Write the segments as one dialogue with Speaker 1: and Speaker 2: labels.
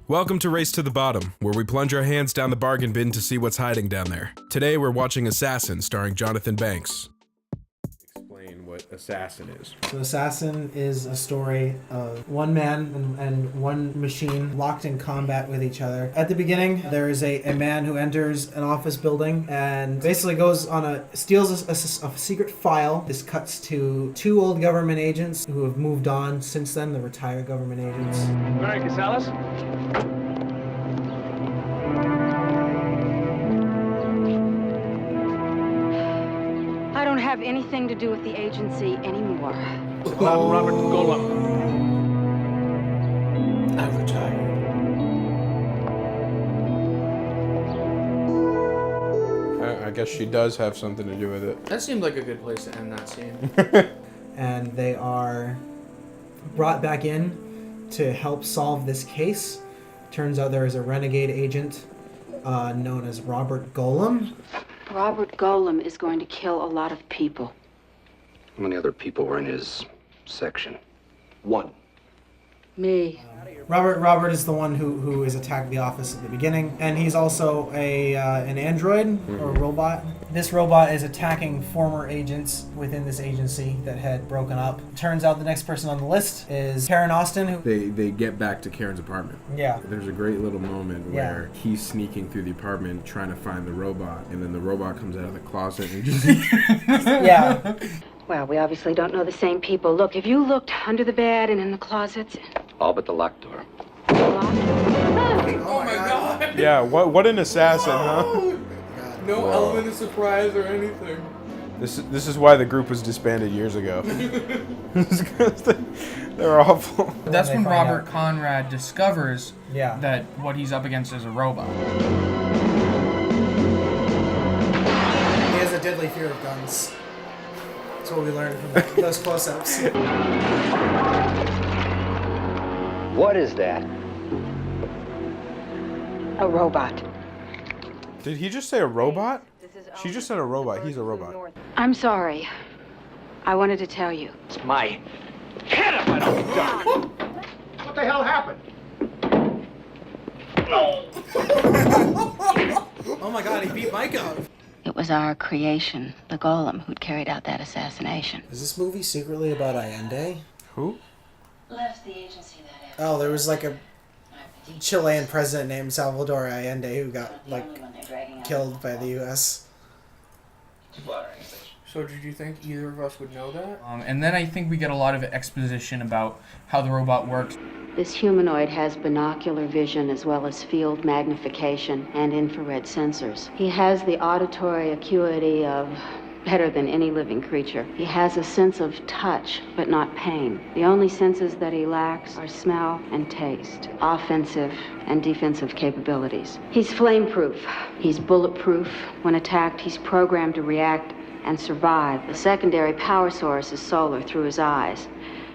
Speaker 1: Welcome to Race to the Bottom, where we plunge our hands down the bargain bin to see what's hiding down there. Today we're watching Assassin, starring Jonathan Banks. Explain what Assassin is.
Speaker 2: So Assassin is a story of one man and one machine locked in combat with each other. At the beginning, there is a man who enters an office building and basically steals a secret file. This cuts to two old government agents who have moved on since then, the retired government agents.
Speaker 3: All right, Casales.
Speaker 4: I don't have anything to do with the agency anymore.
Speaker 3: Robert Golub.
Speaker 2: I'm retired.
Speaker 1: I guess she does have something to do with it.
Speaker 5: That seemed like a good place to end that scene.
Speaker 2: And they are brought back in to help solve this case. Turns out there is a renegade agent known as Robert Golub.
Speaker 4: Robert Golub is going to kill a lot of people.
Speaker 6: How many other people were in his section?
Speaker 3: One.
Speaker 4: Me.
Speaker 2: Robert is the one who is attacked the office at the beginning, and he's also an android or a robot. This robot is attacking former agents within this agency that had broken up. Turns out the next person on the list is Karen Austin.
Speaker 1: They get back to Karen's apartment.
Speaker 2: Yeah.
Speaker 1: There's a great little moment where he's sneaking through the apartment trying to find the robot, and then the robot comes out of the closet and just...
Speaker 2: Yeah.
Speaker 4: Well, we obviously don't know the same people. Look, if you looked under the bed and in the closets...
Speaker 6: All but the locked door.
Speaker 5: Oh my god!
Speaker 1: Yeah, what an assassin, huh?
Speaker 5: No element of surprise or anything.
Speaker 1: This is why the group was disbanded years ago. They're awful.
Speaker 5: That's when
Speaker 2: They find
Speaker 5: Robert
Speaker 2: out.
Speaker 5: Conrad discovers
Speaker 2: Yeah.
Speaker 5: that what he's up against is a robot.
Speaker 2: He has a deadly fear of guns. That's what we learned from those close-ups.
Speaker 6: What is that?
Speaker 4: A robot.
Speaker 1: Did he just say a robot? She just said a robot. He's a robot.
Speaker 4: I'm sorry. I wanted to tell you.
Speaker 3: It's my head if I don't done. What the hell happened?
Speaker 2: Oh my god, he beat Mike up.
Speaker 4: It was our creation, the Golem, who'd carried out that assassination.
Speaker 2: Is this movie secretly about Allende?
Speaker 1: Who?
Speaker 4: Left the agency that afternoon.
Speaker 2: Oh, there was like a Chilean president named Salvador Allende who got killed by the U.S.
Speaker 5: So did you think either of us would know that? And then I think we get a lot of exposition about how the robot works.
Speaker 4: This humanoid has binocular vision as well as field magnification and infrared sensors. He has the auditory acuity of better than any living creature. He has a sense of touch, but not pain. The only senses that he lacks are smell and taste, offensive and defensive capabilities. He's flame-proof. He's bulletproof. When attacked, he's programmed to react and survive. The secondary power source is solar through his eyes.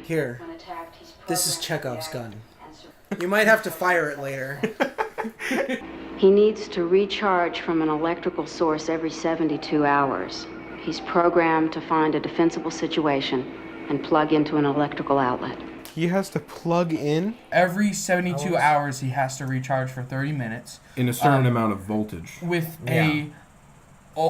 Speaker 2: Here,
Speaker 4: When attacked, he's
Speaker 2: this is
Speaker 4: programmed
Speaker 2: Chekhov's
Speaker 4: to
Speaker 2: gun.
Speaker 4: react and survive.
Speaker 2: You might have to fire it later.
Speaker 4: He needs to recharge from an electrical source every 72 hours. He's programmed to find a defensible situation and plug into an electrical outlet.
Speaker 1: He has to plug in?
Speaker 5: Every 72 hours, he has to recharge for 30 minutes
Speaker 1: In a certain amount of voltage.
Speaker 5: with a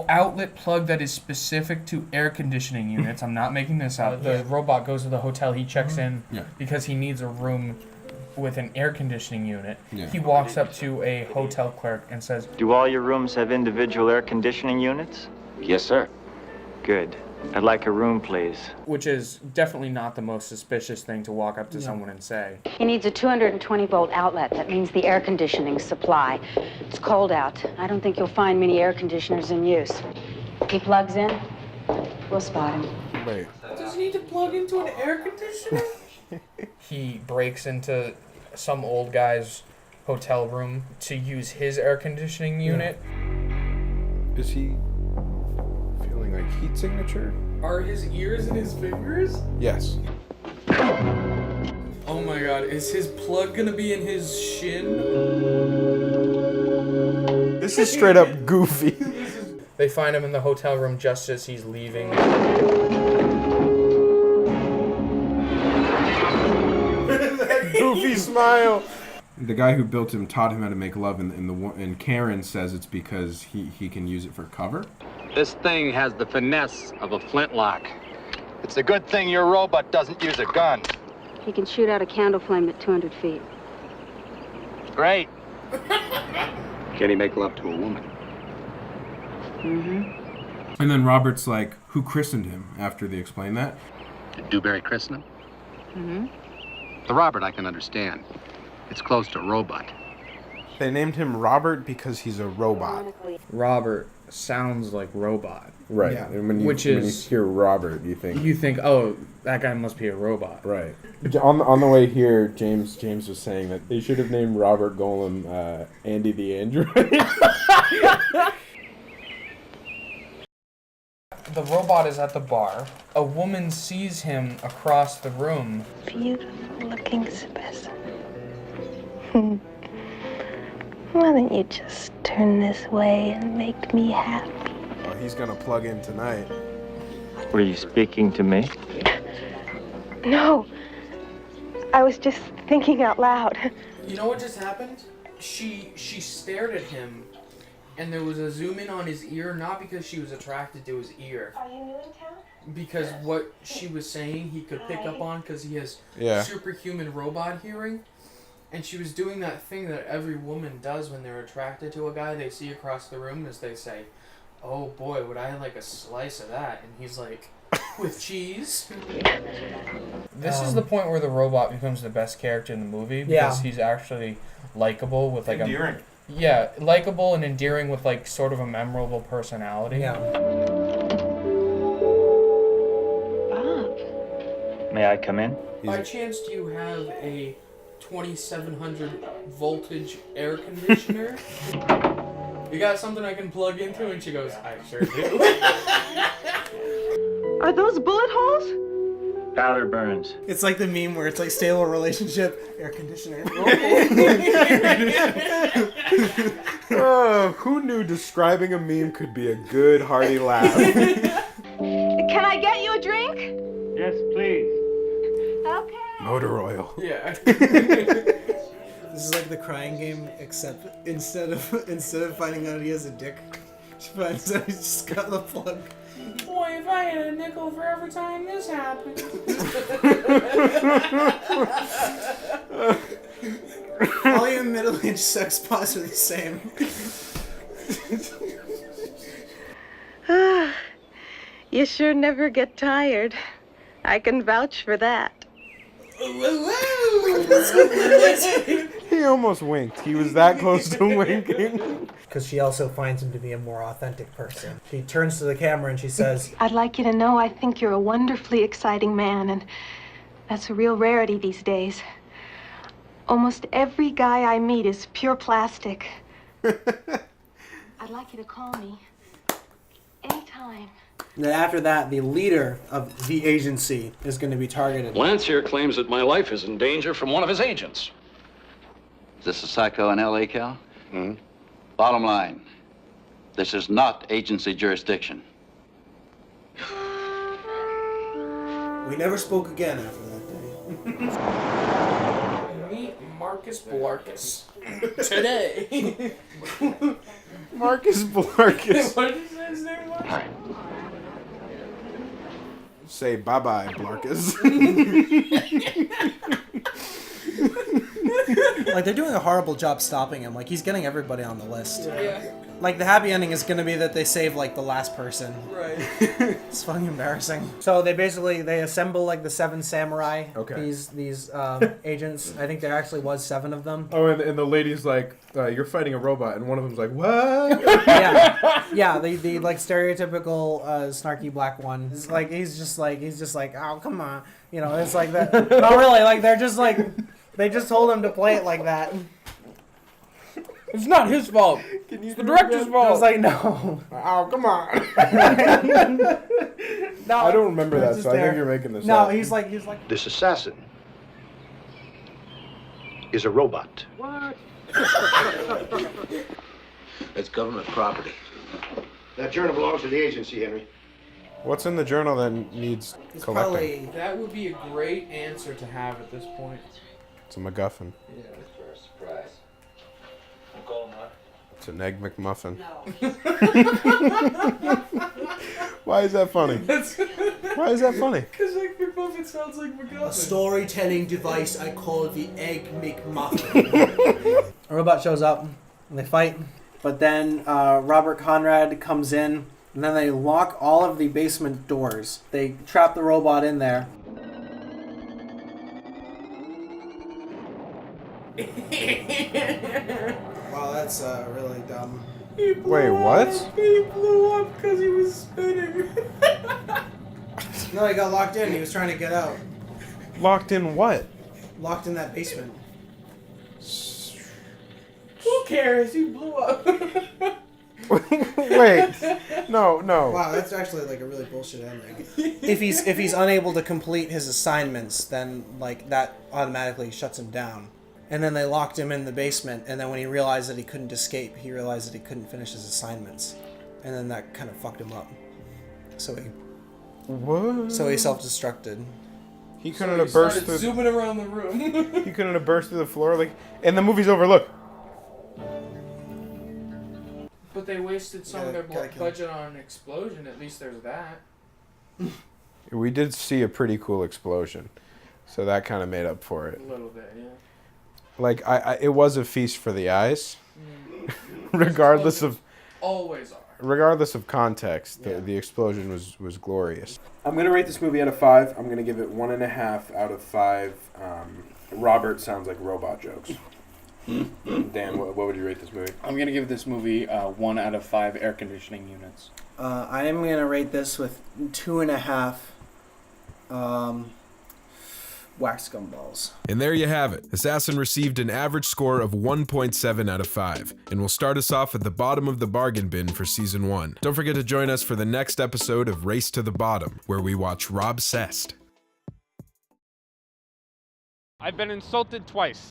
Speaker 5: outlet plug that is specific to air conditioning units. I'm not making this up. The robot goes to the hotel. He checks in because he needs a room with an air conditioning unit.
Speaker 1: Yeah.
Speaker 5: He walks up to a hotel clerk and says,
Speaker 7: Do all your rooms have individual air conditioning units?
Speaker 6: Yes, sir.
Speaker 7: Good. I'd like a room, please.
Speaker 5: which is definitely not the most suspicious thing to walk up to someone and say.
Speaker 4: He needs a 220-volt outlet. That means the air conditioning supply. It's cold out. I don't think you'll find many air conditioners in use. He plugs in, we'll spot him.
Speaker 1: Wait.
Speaker 5: Does he need to plug into an air conditioner? He breaks into some old guy's hotel room to use his air conditioning unit.
Speaker 1: Is he feeling like heat signature?
Speaker 5: Are his ears and his fingers?
Speaker 1: Yes.
Speaker 5: Oh my god, is his plug gonna be in his shin?
Speaker 1: This is straight up goofy.
Speaker 5: They find him in the hotel room just as he's leaving.
Speaker 1: Goofy smile. The guy who built him taught him how to make love, and Karen says it's because he can use it for cover.
Speaker 8: This thing has the finesse of a flintlock. It's a good thing your robot doesn't use a gun.
Speaker 4: He can shoot out a candle flame at 200 feet.
Speaker 8: Great.
Speaker 6: Can he make love to a woman?
Speaker 4: Mm-hmm.
Speaker 1: And then Robert's like, who christened him after they explain that?
Speaker 6: Did Dewberry christen him?
Speaker 4: Mm-hmm.
Speaker 6: The Robert I can understand. It's close to robot.
Speaker 1: They named him Robert because he's a robot.
Speaker 5: Robert sounds like robot.
Speaker 1: Right.
Speaker 2: Yeah.
Speaker 1: And when
Speaker 5: Which
Speaker 1: when
Speaker 5: is-
Speaker 1: you hear Robert, you think...
Speaker 5: Oh, that guy must be a robot.
Speaker 1: Right. On the way here, James was saying that they should have named Robert Golem Andy the Android.
Speaker 5: The robot is at the bar. A woman sees him across the room.
Speaker 9: Beautiful looking specimen. Why don't you just turn this way and make me happy?
Speaker 1: Oh, he's gonna plug in tonight.
Speaker 7: Were you speaking to me?
Speaker 9: No, I was just thinking out loud.
Speaker 5: You know what just happened? She stared at him, and there was a zoom in on his ear, not because she was attracted to his ear.
Speaker 9: Are you new in town?
Speaker 5: Because what she was saying he could pick up on because he has superhuman robot hearing. And she was doing that thing that every woman does when they're attracted to a guy they see across the room, is they say, "Oh boy, would I like a slice of that?" And he's like, "With cheese?" This is the point where the robot becomes the best character in the movie, because he's actually likable with like
Speaker 1: Endearing.
Speaker 5: likable and endearing with like sort of a memorable personality.
Speaker 2: Yeah.
Speaker 9: Bob.
Speaker 7: May I come in?
Speaker 5: By chance, do you have a 2700 voltage air conditioner? You got something I can plug into? And she goes, I sure do.
Speaker 9: Are those bullet holes?
Speaker 7: Powder burns.
Speaker 2: It's like the meme where it's like stable relationship, air conditioner.
Speaker 1: Oh, who knew describing a meme could be a good, hearty laugh?
Speaker 9: Can I get you a drink?
Speaker 7: Yes, please.
Speaker 9: Okay.
Speaker 1: Motor oil.
Speaker 5: Yeah.
Speaker 2: This is like the crying game, except instead of finding out he has a dick, she finds out he's just got the plug.
Speaker 5: Boy, if I had a nickel for every time this happened.
Speaker 2: All your middle-aged sex bots are the same.
Speaker 9: You sure never get tired. I can vouch for that.
Speaker 1: He almost winked. He was that close to winking.
Speaker 2: Because she also finds him to be a more authentic person. She turns to the camera and she says,
Speaker 9: I'd like you to know I think you're a wonderfully exciting man, and that's a real rarity these days. Almost every guy I meet is pure plastic. I'd like you to call me anytime.
Speaker 2: and then after that, the leader of the agency is going to be targeted.
Speaker 3: Lance here claims that my life is in danger from one of his agents.
Speaker 10: Is this a psycho in L.A., Cal? Bottom line, this is not agency jurisdiction.
Speaker 2: We never spoke again after that day.
Speaker 5: Meet Marcus Blarkus. Today.
Speaker 1: Marcus Blarkus.
Speaker 5: What did you say his name was?
Speaker 10: Hi.
Speaker 1: Say bye-bye, Blarkus.
Speaker 2: Like, they're doing a horrible job stopping him. Like, he's getting everybody on the list.
Speaker 5: Yeah.
Speaker 2: Like, the happy ending is going to be that they save, like, the last person.
Speaker 5: Right.
Speaker 2: It's fucking embarrassing. So they assemble, like, the 7 samurai.
Speaker 1: Okay.
Speaker 2: These agents. I think there actually was 7 of them.
Speaker 1: Oh, and the lady's like, you're fighting a robot, and one of them's like, what?
Speaker 2: Yeah, the like stereotypical snarky black one. It's like he's just like, oh come on, you know. It's like that. Not really. Like they're just like, they just told him to play it like that.
Speaker 5: It's not his fault. It's the director's fault.
Speaker 2: I was like, no.
Speaker 1: Oh, come on.
Speaker 2: No,
Speaker 1: I don't remember that,
Speaker 2: it's
Speaker 1: so
Speaker 2: just
Speaker 1: I think
Speaker 2: there.
Speaker 1: you're making this
Speaker 2: No,
Speaker 1: up.
Speaker 2: he's like.
Speaker 3: This assassin is a robot.
Speaker 10: It's government property.
Speaker 3: That journal belongs to the agency, Henry.
Speaker 1: What's in the journal that needs
Speaker 2: He's
Speaker 1: collecting?
Speaker 2: probably.
Speaker 5: That would be a great answer to have at this point.
Speaker 1: It's a MacGuffin.
Speaker 10: Yeah, for a surprise.
Speaker 1: It's an Egg McMuffin. Why is that funny? Why is that funny?
Speaker 5: Because Egg McMuffin sounds like McGuffin.
Speaker 2: A storytelling device I call the Egg McMuffin. A robot shows up and they fight, but then Robert Conrad comes in and then they lock all of the basement doors. They trap the robot in there. Wow, that's really dumb.
Speaker 1: Wait, what?
Speaker 5: He blew up because he was spinning.
Speaker 2: No, he got locked in. He was trying to get out.
Speaker 1: Locked in what?
Speaker 2: Locked in that basement.
Speaker 5: Who cares? He blew up.
Speaker 1: Wait. No.
Speaker 2: Wow, that's actually like a really bullshit ending. If he's unable to complete his assignments, then like that automatically shuts him down. And then they locked him in the basement, and then when he realized that he couldn't escape, he realized that he couldn't finish his assignments. And then that kind of fucked him up. So he self-destructed.
Speaker 1: He couldn't have burst through.
Speaker 5: Zooming around the room.
Speaker 1: He couldn't have burst through the floor, like. And the movie's over. Look.
Speaker 5: But they wasted some of their budget on an explosion. At least there's that.
Speaker 1: We did see a pretty cool explosion, so that kind of made up for it.
Speaker 5: A little bit, yeah.
Speaker 1: Like it was a feast for the eyes, regardless of.
Speaker 5: Always are.
Speaker 1: Regardless of context, the explosion was glorious.
Speaker 11: I'm going to rate this movie out of 5. I'm going to give it 1.5 out of 5. Robert sounds like robot jokes. Dan, what would you rate this movie?
Speaker 12: I'm going to give this movie 1 out of 5 air conditioning units.
Speaker 2: I am going to rate this with 2.5 wax gumballs.
Speaker 1: And there you have it. Assassin received an average score of 1.7 out of 5, and will start us off at the bottom of the bargain bin for Season 1. Don't forget to join us for the next episode of Race to the Bottom, where we watch Rob Cest.
Speaker 13: I've been insulted twice.